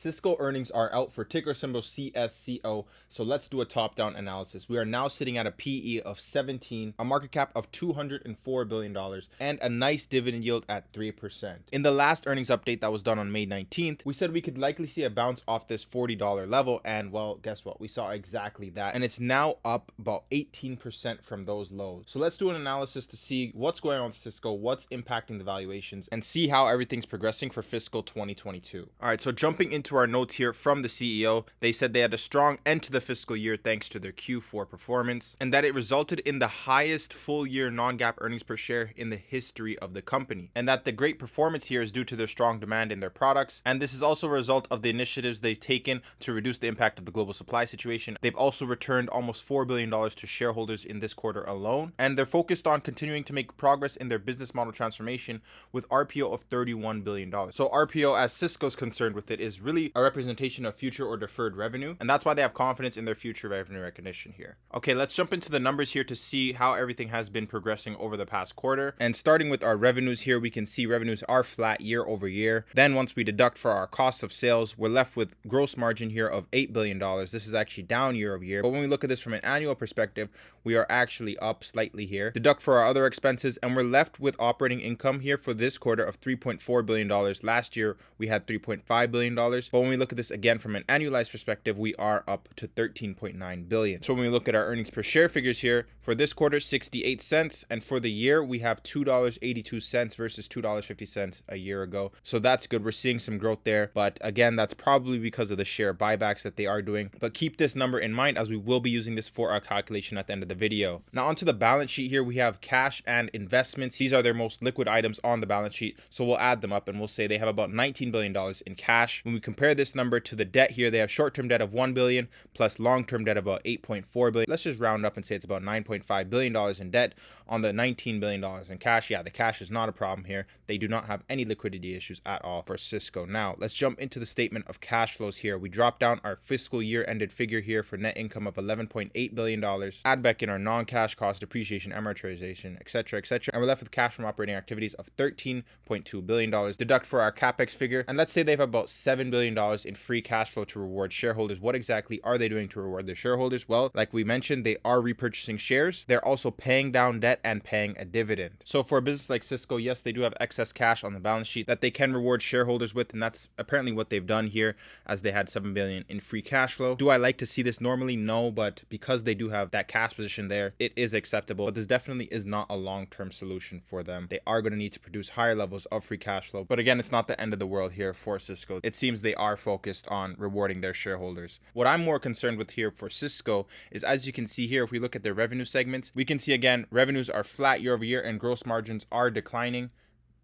Cisco earnings are out for ticker symbol CSCO, so let's do a top-down analysis. We are now sitting at a PE of 17, a market cap of $204 billion, and a nice dividend yield at 3%. In the last earnings update that was done on May 19th, we said we could likely see a bounce off this $40 level, and well, guess what? We saw exactly that, and it's now up about 18% from those lows. So let's do an analysis to see what's going on with Cisco, what's impacting the valuations, and see how everything's progressing for fiscal 2022. All right, so jumping into our notes here from the CEO, they said they had a strong end to the fiscal year thanks to their Q4 performance, and that it resulted in the highest full year non-GAAP earnings per share in the history of the company, and that the great performance here is due to their strong demand in their products, and this is also a result of the initiatives they've taken to reduce the impact of the global supply situation. They've also returned almost $4 billion to shareholders in this quarter alone, and they're focused on continuing to make progress in their business model transformation with RPO of $31 billion. So RPO, as Cisco's concerned with it, is really a representation of future or deferred revenue, and that's why they have confidence in their future revenue recognition here. Okay, let's jump into the numbers here to see how everything has been progressing over the past quarter. And starting with our revenues here, we can see revenues are flat year over year. Then once we deduct for our cost of sales, we're left with gross margin here of $8 billion. This is actually down year over year, but when we look at this from an annual perspective, we are actually up slightly here. Deduct for our other expenses, and we're left with operating income here for this quarter of $3.4 billion. Last year, we had $3.5 billion. But when we look at this again from an annualized perspective, we are up to $13.9 billion. So when we look at our earnings per share figures here, for this quarter, 68 cents, and for the year, we have $2.82 versus $2.50 a year ago. So that's good. We're seeing some growth there, but again, that's probably because of the share buybacks that they are doing. But keep this number in mind as we will be using this for our calculation at the end of the video. Now onto the balance sheet here, we have cash and investments. These are their most liquid items on the balance sheet, so we'll add them up and we'll say they have about $19 billion in cash. When we compare this number to the debt here, they have short-term debt of $1 billion plus long-term debt of about $8.4 billion. Let's just round up and say it's about $9.5 billion in debt on the $19 billion in cash. Yeah, the cash is not a problem here. They do not have any liquidity issues at all for Cisco. Now, let's jump into the statement of cash flows here. We drop down our fiscal year ended figure here for net income of $11.8 billion, add back in our non-cash cost, depreciation, amortization, etc., and we're left with cash from operating activities of $13.2 billion. Deduct for our capex figure, and let's say they have about $7 billion in free cash flow to reward shareholders. What exactly are they doing to reward their shareholders? Well, like we mentioned, they are repurchasing shares. They're also paying down debt and paying a dividend. So for a business like Cisco, yes, they do have excess cash on the balance sheet that they can reward shareholders with, and that's apparently what they've done here, as they had $7 billion in free cash flow. Do I like to see this normally? No, but because they do have that cash position there, it is acceptable. But this definitely is not a long-term solution for them. They are going to need to produce higher levels of free cash flow. But again, it's not the end of the world here for Cisco. It seems they are focused on rewarding their shareholders. What I'm more concerned with here for Cisco is, as you can see here, if we look at their revenue segments, we can see again, revenues are flat year over year and gross margins are declining.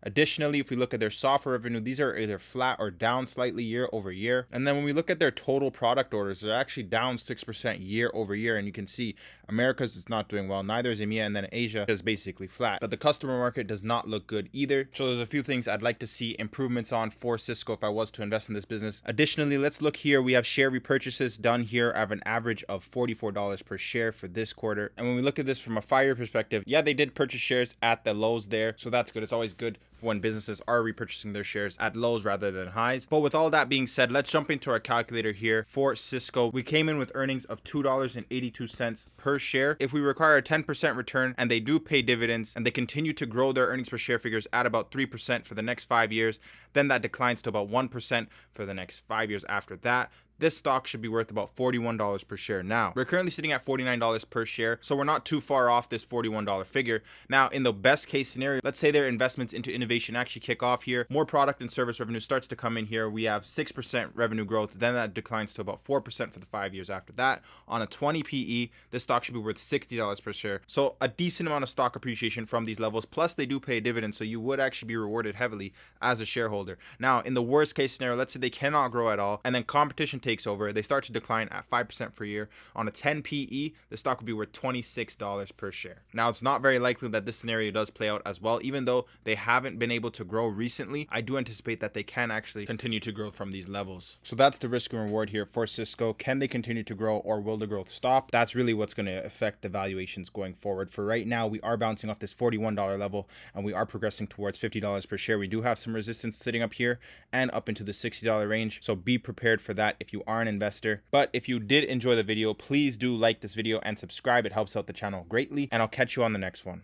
Additionally, if we look at their software revenue, these are either flat or down slightly year over year. And then when we look at their total product orders, they're actually down 6% year over year. And you can see Americas is not doing well, neither is EMEA, and then Asia is basically flat. But the customer market does not look good either. So there's a few things I'd like to see improvements on for Cisco if I was to invest in this business. Additionally, let's look here. We have share repurchases done here at an average of $44 per share for this quarter. And when we look at this from a 5-year perspective, yeah, they did purchase shares at the lows there. So that's good. It's always good when businesses are repurchasing their shares at lows rather than highs. But with all that being said, let's jump into our calculator here for Cisco. We came in with earnings of $2.82 per share. If we require a 10% return and they do pay dividends and they continue to grow their earnings per share figures at about 3% for the next 5 years, then that declines to about 1% for the next 5 years after that. This stock should be worth about $41 per share now. We're currently sitting at $49 per share, so we're not too far off this $41 figure. Now, in the best case scenario, let's say their investments into innovation actually kick off here. More product and service revenue starts to come in here. We have 6% revenue growth, then that declines to about 4% for the 5 years after that. On a 20 PE, this stock should be worth $60 per share. So a decent amount of stock appreciation from these levels, plus they do pay a dividend, so you would actually be rewarded heavily as a shareholder. Now, in the worst case scenario, let's say they cannot grow at all, and then competition takes over, they start to decline at 5% per year. On a 10 PE, the stock would be worth $26 per share. Now, it's not very likely that this scenario does play out as well, even though they haven't haven't been able to grow recently, I do anticipate that they can actually continue to grow from these levels. So that's the risk and reward here for Cisco. Can they continue to grow, or will the growth stop? That's really what's going to affect the valuations going forward. For right now, we are bouncing off this $41 level, and we are progressing towards $50 per share. We do have some resistance sitting up here and up into the $60 range, so be prepared for that if you are an investor. But if you did enjoy the video, please do like this video and subscribe. It helps out the channel greatly, and I'll catch you on the next one.